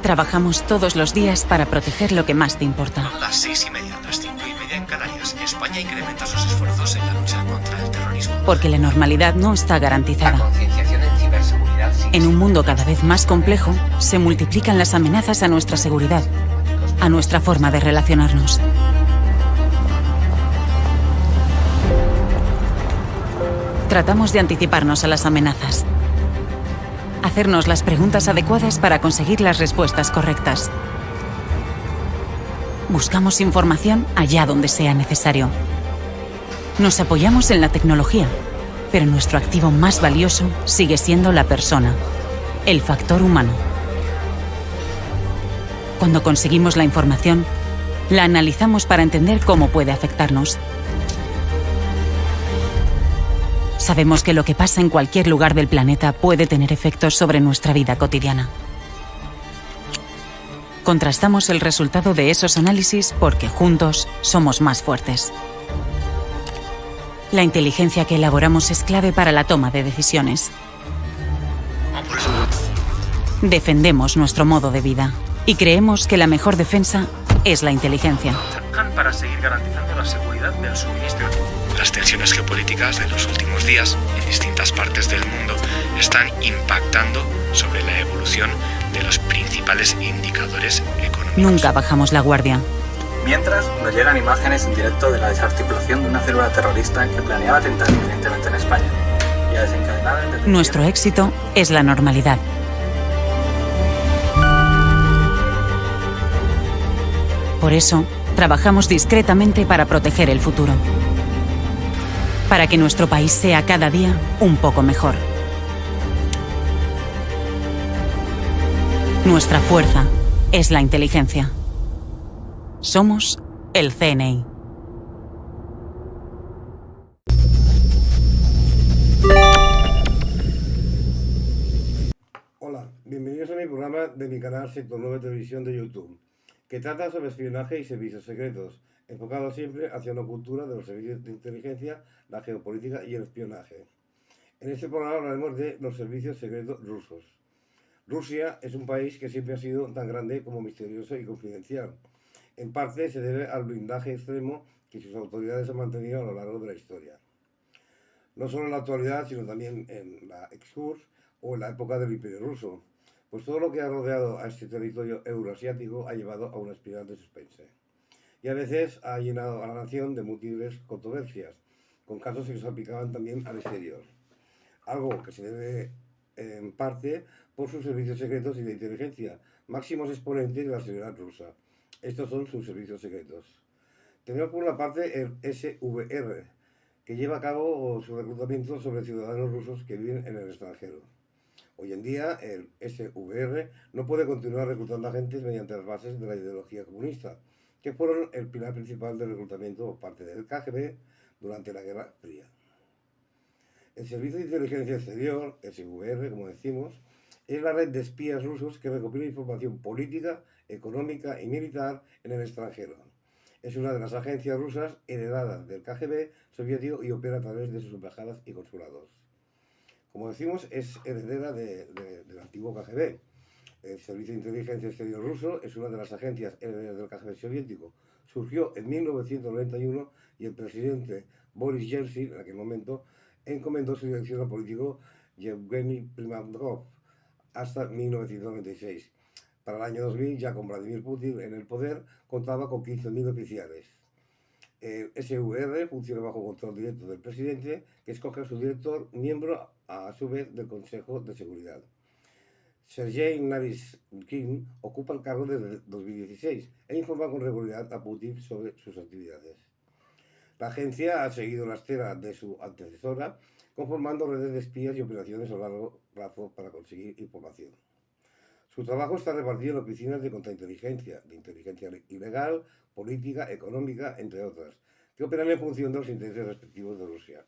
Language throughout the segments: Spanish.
Trabajamos todos los días para proteger lo que más te importa. Son las 6:30, las 5:30 en Canarias. España incrementa sus esfuerzos en la lucha contra el terrorismo. Porque la normalidad no está garantizada. La concienciación en ciberseguridad. En un mundo cada vez más complejo, se multiplican las amenazas a nuestra seguridad, a nuestra forma de relacionarnos. Tratamos de anticiparnos a las amenazas. Hacernos las preguntas adecuadas para conseguir las respuestas correctas. Buscamos información allá donde sea necesario. Nos apoyamos en la tecnología, pero nuestro activo más valioso sigue siendo la persona, el factor humano. Cuando conseguimos la información, la analizamos para entender cómo puede afectarnos. Sabemos que lo que pasa en cualquier lugar del planeta puede tener efectos sobre nuestra vida cotidiana. Contrastamos el resultado de esos análisis porque juntos somos más fuertes. La inteligencia que elaboramos es clave para la toma de decisiones. Defendemos nuestro modo de vida y creemos que la mejor defensa es la inteligencia. Para seguir garantizando la seguridad del suministro. Las tensiones geopolíticas de los últimos días en distintas partes del mundo están impactando sobre la evolución de los principales indicadores económicos. Nunca bajamos la guardia. Mientras, nos llegan imágenes en directo de la desarticulación de una célula terrorista que planeaba atentar evidentemente en España y a desencadenar el detenimiento. Nuestro éxito es la normalidad. Por eso, trabajamos discretamente para proteger el futuro. Para que nuestro país sea cada día un poco mejor. Nuestra fuerza es la inteligencia. Somos el CNI. Hola, bienvenidos a mi programa de mi canal Sector 9 Televisión de YouTube, que trata sobre espionaje y servicios secretos, enfocado siempre hacia una cultura de los servicios de inteligencia, la geopolítica y el espionaje. En este programa hablaremos de los servicios secretos rusos. Rusia es un país que siempre ha sido tan grande como misterioso y confidencial. En parte se debe al blindaje extremo que sus autoridades han mantenido a lo largo de la historia. No solo en la actualidad, sino también en la ex-URSS o en la época del Imperio Ruso, pues todo lo que ha rodeado a este territorio euroasiático ha llevado a una espiral de suspense. Y a veces ha llenado a la nación de múltiples controversias, con casos que se aplicaban también al exterior. Algo que se debe en parte por sus servicios secretos y de inteligencia, máximos exponentes de la seguridad rusa. Estos son sus servicios secretos. Tenemos por una parte el SVR, que lleva a cabo su reclutamiento sobre ciudadanos rusos que viven en el extranjero. Hoy en día, el SVR no puede continuar reclutando agentes mediante las bases de la ideología comunista, que fueron el pilar principal del reclutamiento por parte del KGB durante la Guerra Fría. El Servicio de Inteligencia Exterior, SVR, como decimos, es la red de espías rusos que recopila información política, económica y militar en el extranjero. Es una de las agencias rusas heredadas del KGB soviético y opera a través de sus embajadas y consulados. Como decimos, es heredera del antiguo KGB. El Servicio de Inteligencia Exterior ruso es una de las agencias herederas del KGB soviético. Surgió en 1991 y el presidente Boris Yeltsin, en aquel momento, encomendó su dirección al político Yevgeny Primakov hasta 1996. Para el año 2000, ya con Vladimir Putin en el poder, contaba con 15.000 oficiales. El SVR funciona bajo control directo del presidente, que escoge a su director, miembro a su vez del Consejo de Seguridad. Sergei Naryshkin ocupa el cargo desde 2016 e informa con regularidad a Putin sobre sus actividades. La agencia ha seguido la estela de su antecesora, conformando redes de espías y operaciones a largo plazo para conseguir información. Su trabajo está repartido en oficinas de contrainteligencia, de inteligencia ilegal, política, económica, entre otras, que operan en función de los intereses respectivos de Rusia.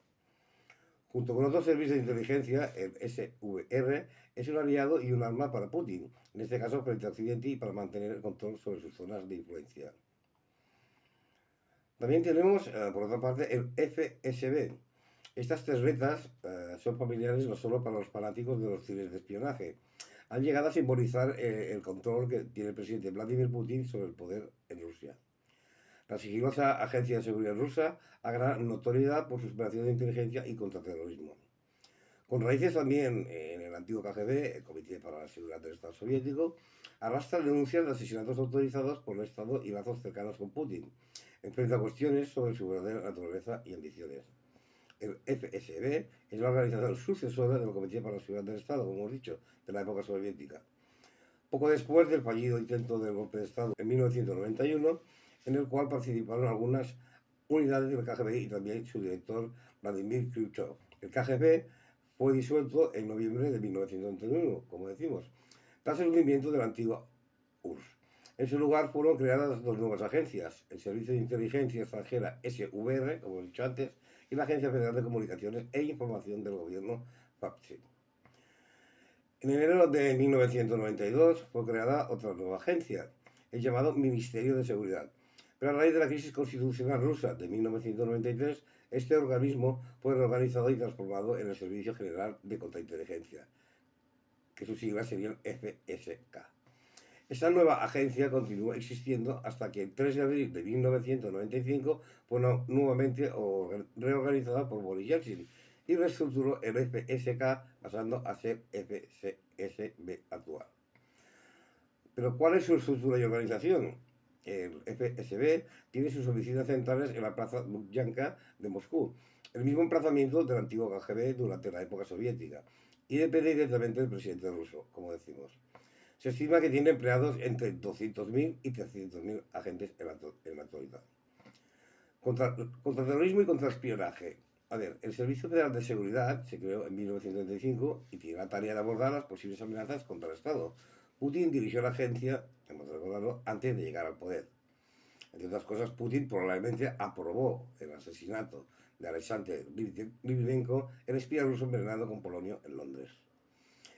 Junto con otros servicios de inteligencia, el SVR es un aliado y un arma para Putin, en este caso frente a Occidente y para mantener el control sobre sus zonas de influencia. También tenemos, por otra parte, el FSB. Estas tres letras son familiares no solo para los fanáticos de los cines de espionaje. han llegado a simbolizar el control que tiene el presidente Vladimir Putin sobre el poder en Rusia. La sigilosa agencia de seguridad rusa ha ganado notoriedad por sus operaciones de inteligencia y contraterrorismo. Con raíces también en el antiguo KGB, el Comité para la Seguridad del Estado Soviético, arrastra denuncias de asesinatos autorizados por el Estado y lazos cercanos con Putin, enfrenta cuestiones sobre su verdadera naturaleza y ambiciones. El FSB es la organización sucesora del Comité para la Seguridad del Estado, como hemos dicho, de la época soviética. Poco después del fallido intento del golpe de Estado en 1991, en el cual participaron algunas unidades del KGB y también su director Vladimir Khrushchev. El KGB fue disuelto en noviembre de 1991, como decimos, tras el hundimiento de la antigua URSS. En su lugar fueron creadas dos nuevas agencias, el Servicio de Inteligencia Extranjera SVR, como he dicho antes, y la Agencia Federal de Comunicaciones e Información del Gobierno FAPSI. En enero de 1992 fue creada otra nueva agencia, el llamado Ministerio de Seguridad. Pero a raíz de la crisis constitucional rusa de 1993, este organismo fue reorganizado y transformado en el Servicio General de Contrainteligencia, que sus siglas serían FSK. Esta nueva agencia continuó existiendo hasta que el 3 de abril de 1995 fue nuevamente reorganizada por Boris Yeltsin y reestructuró el FSK pasando a ser FSB actual. Pero ¿cuál es su estructura y organización? El FSB tiene sus oficinas centrales en la plaza Lubyanka de Moscú, el mismo emplazamiento del antiguo KGB durante la época soviética, y depende directamente del presidente ruso, como decimos. Se estima que tiene empleados entre 200.000 y 300.000 agentes en la actualidad. Contraterrorismo y contraespionaje. A ver, el Servicio Federal de Seguridad se creó en 1935 y tiene la tarea de abordar las posibles amenazas contra el Estado. Putin dirigió la agencia, hemos de recordarlo, antes de llegar al poder. Entre otras cosas, Putin probablemente aprobó el asesinato de Alexander Litvinenko, el espía ruso envenenado con polonio en Londres.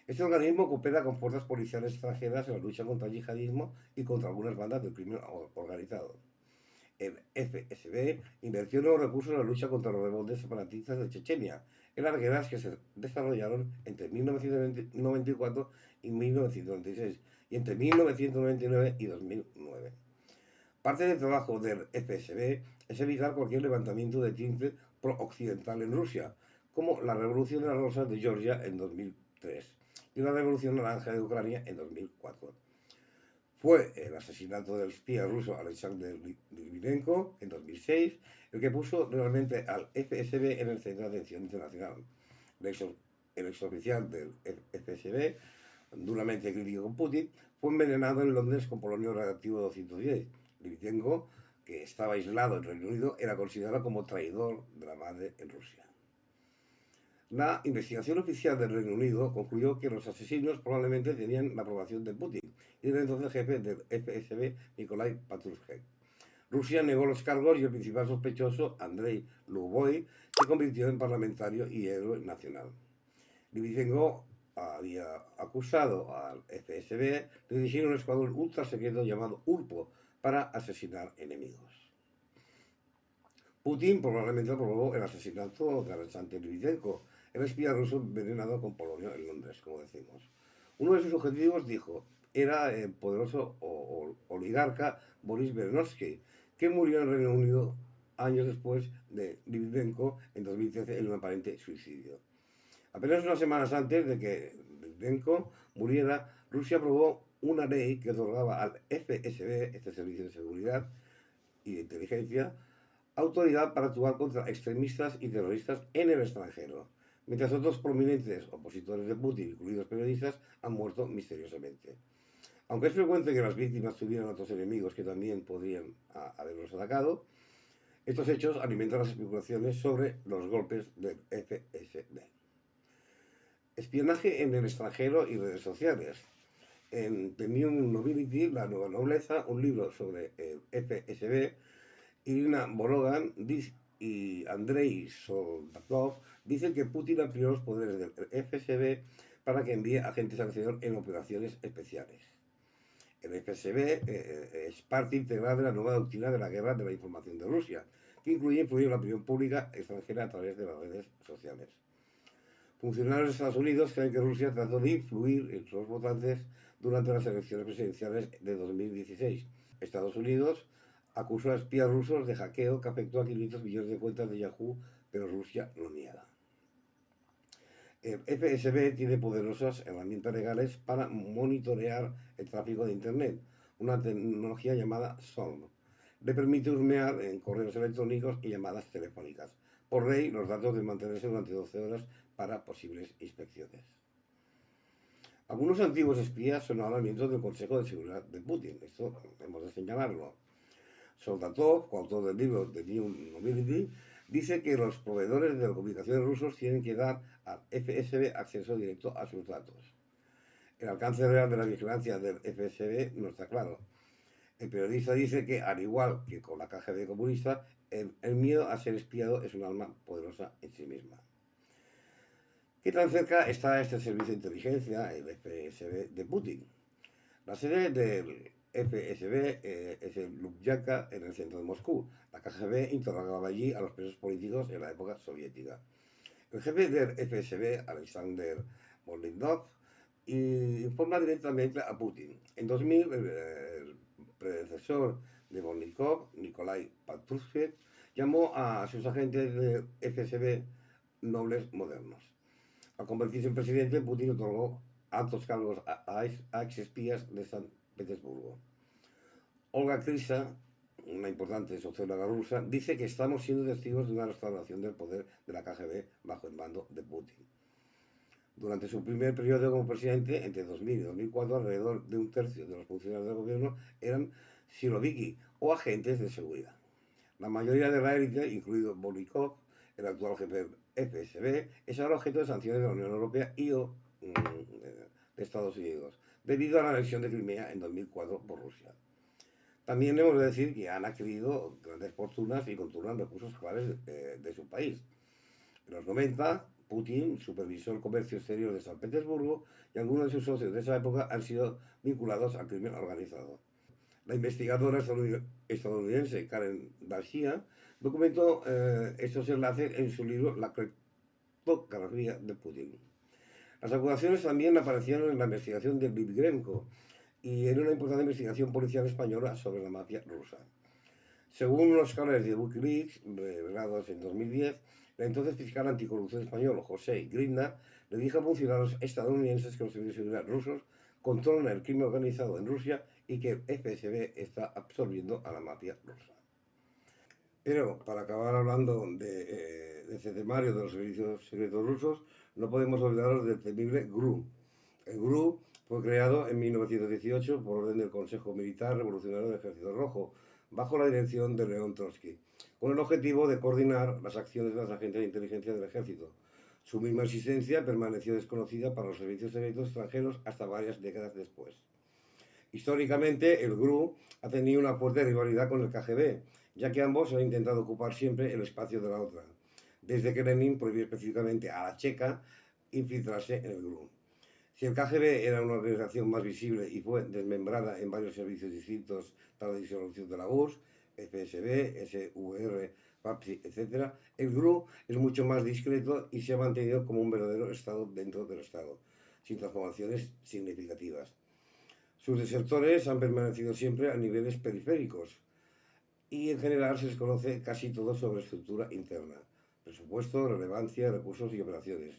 Este organismo coopera con fuerzas policiales extranjeras en la lucha contra el yihadismo y contra algunas bandas del crimen organizado. El FSB invirtió nuevos recursos en la lucha contra los rebeldes separatistas de Chechenia, en las guerras que se desarrollaron entre 1994 y 1996 y entre 1999 y 2009. Parte del trabajo del FSB es evitar cualquier levantamiento de tinte pro-occidental en Rusia, como la Revolución de las Rosas de Georgia en 2003 y la Revolución Naranja de Ucrania en 2004. Fue el asesinato del espía ruso Alexander Litvinenko en 2006 el que puso realmente al FSB en el centro de atención internacional. El exoficial del FSB, duramente crítico con Putin, fue envenenado en Londres con polonio radioactivo 210. Litvinenko, que estaba aislado en Reino Unido, era considerado como traidor de la madre en Rusia. La investigación oficial del Reino Unido concluyó que los asesinos probablemente tenían la aprobación de Putin y del entonces jefe del FSB, Nikolai Patrushev. Rusia negó los cargos y el principal sospechoso, Andrei Luboy, se convirtió en parlamentario y héroe nacional. Litvinenko había acusado al FSB de dirigir un escuadrón ultra secreto llamado URPO para asesinar enemigos. Putin probablemente aprobó el asesinato de Alexander Litvinenko, el espía ruso envenenado con polonio en Londres, como decimos. Uno de sus objetivos, dijo, era el poderoso oligarca Boris Berezovsky, que murió en el Reino Unido años después de Litvinenko en 2013 en un aparente suicidio. Apenas unas semanas antes de que Litvinenko muriera, Rusia aprobó una ley que otorgaba al FSB, este Servicio de Seguridad y de Inteligencia, autoridad para actuar contra extremistas y terroristas en el extranjero, mientras otros prominentes opositores de Putin, incluidos periodistas, han muerto misteriosamente. Aunque es frecuente que las víctimas tuvieran otros enemigos que también podrían haberlos atacado, estos hechos alimentan las especulaciones sobre los golpes del FSB. Espionaje en el extranjero y redes sociales. En The New Nobility, la nueva nobleza, un libro sobre el FSB, Irina Bologan y Andrei Soldatov dicen que Putin amplió los poderes del FSB para que envíe agentes al exterior en operaciones especiales. El FSB es parte integral de la nueva doctrina de la guerra de la información de Rusia, que incluye influir en la opinión pública extranjera a través de las redes sociales. Funcionarios de Estados Unidos creen que Rusia trató de influir en los votantes durante las elecciones presidenciales de 2016. Estados Unidos acusó a espías rusos de hackeo que afectó a 500 millones de cuentas de Yahoo, pero Rusia lo niega. El FSB tiene poderosas herramientas legales para monitorear el tráfico de Internet, una tecnología llamada SORM. Le permite husmear en correos electrónicos y llamadas telefónicas. Por ley, los datos deben mantenerse durante 12 horas para posibles inspecciones. Algunos antiguos espías son ahora miembros del Consejo de Seguridad de Putin. Esto hemos de señalarlo. Soldatov, coautor del libro The New Nobility, dice que los proveedores de comunicaciones rusos tienen que dar al FSB acceso directo a sus datos. El alcance real de la vigilancia del FSB no está claro. El periodista dice que, al igual que con la KGB comunista, el miedo a ser espiado es un arma poderosa en sí misma. ¿Qué tan cerca está este servicio de inteligencia, el FSB de Putin? La sede del FSB es en Lubyanka, en el centro de Moscú. La KGB interrogaba allí a los presos políticos en la época soviética. El jefe del FSB, Alexander Morlinov, informa directamente a Putin. En 2000, el predecesor de Morlinov, Nikolai Patrushev, llamó a sus agentes del FSB nobles modernos. Al convertirse en presidente, Putin otorgó altos cargos a exespías de San Petersburgo. Olga Krysa, una importante socióloga rusa, dice que estamos siendo testigos de una restauración del poder de la KGB bajo el mando de Putin. Durante su primer periodo como presidente, entre 2000 y 2004, alrededor de un tercio de los funcionarios del gobierno eran siloviki o agentes de seguridad. La mayoría de la élite, incluido Bolikov, el actual jefe del FSB, es ahora objeto de sanciones de la Unión Europea y de Estados Unidos, debido a la anexión de Crimea en 2004 por Rusia. También hemos de decir que han adquirido grandes fortunas y controlan recursos claves de su país. En los 90, Putin supervisó el comercio exterior de San Petersburgo y algunos de sus socios de esa época han sido vinculados al crimen organizado. La investigadora estadounidense Karen García documentó estos enlaces en su libro La criptografía de Putin. Las acusaciones también aparecieron en la investigación de Livgrenko y en una importante investigación policial española sobre la mafia rusa. Según los canales de Wikileaks revelados en 2010, el entonces fiscal anticorrupción español José Grinda le dijo a funcionarios estadounidenses que los servicios de seguridad rusos controlan el crimen organizado en Rusia y que el FSB está absorbiendo a la mafia rusa. Pero, para acabar hablando de este temario de los servicios secretos rusos, no podemos olvidarnos del temible GRU. El GRU fue creado en 1918 por orden del Consejo Militar Revolucionario del Ejército Rojo, bajo la dirección de León Trotsky, con el objetivo de coordinar las acciones de las agentes de inteligencia del ejército. Su misma existencia permaneció desconocida para los servicios secretos extranjeros hasta varias décadas después. Históricamente, el GRU ha tenido una fuerte rivalidad con el KGB, ya que ambos han intentado ocupar siempre el espacio de la otra, desde que Lenin prohibió específicamente a la Checa infiltrarse en el GRU. Si el KGB era una organización más visible y fue desmembrada en varios servicios distintos tras la disolución de la URSS, FSB, SVR, PAPSI, etc., el GRU es mucho más discreto y se ha mantenido como un verdadero Estado dentro del Estado, sin transformaciones significativas. Sus desertores han permanecido siempre a niveles periféricos y en general se desconoce casi todo sobre estructura interna, presupuesto, relevancia, recursos y operaciones.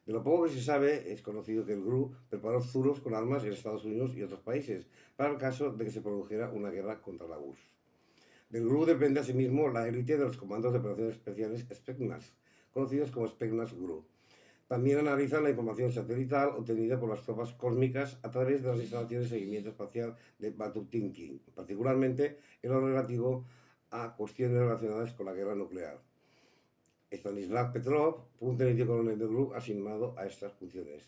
De lo poco que se sabe, es conocido que el GRU preparó zuros con armas en Estados Unidos y otros países, para el caso de que se produjera una guerra contra la URSS. Del GRU depende asimismo la élite de los comandos de operaciones especiales Spetsnaz, conocidos como Spetsnaz GRU. También analizan la información satelital obtenida por las tropas cósmicas a través de las instalaciones de seguimiento espacial de Batutinki, particularmente en lo relativo a cuestiones relacionadas con la guerra nuclear. Stanislav Petrov fue un teniente coronel del GRU asignado a estas funciones.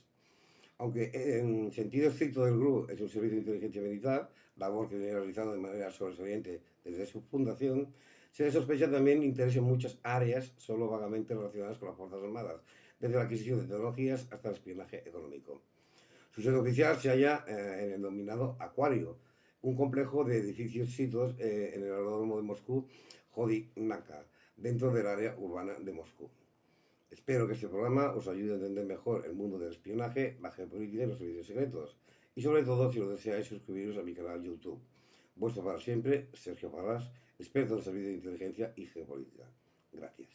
Aunque en sentido estricto del GRU es un servicio de inteligencia militar, labor que viene realizando de manera sobresaliente desde su fundación, se le sospecha también interés en muchas áreas solo vagamente relacionadas con las Fuerzas Armadas, desde la adquisición de tecnologías hasta el espionaje económico. Su sede oficial se halla en el denominado Acuario, un complejo de edificios situados en el aeródromo de Moscú, Jodinaka, dentro del área urbana de Moscú. Espero que este programa os ayude a entender mejor el mundo del espionaje, la geopolítica y los servicios secretos. Y sobre todo, si lo deseáis, suscribiros a mi canal YouTube. Vuestro para siempre, Sergio Parrás, experto en servicios de inteligencia y geopolítica. Gracias.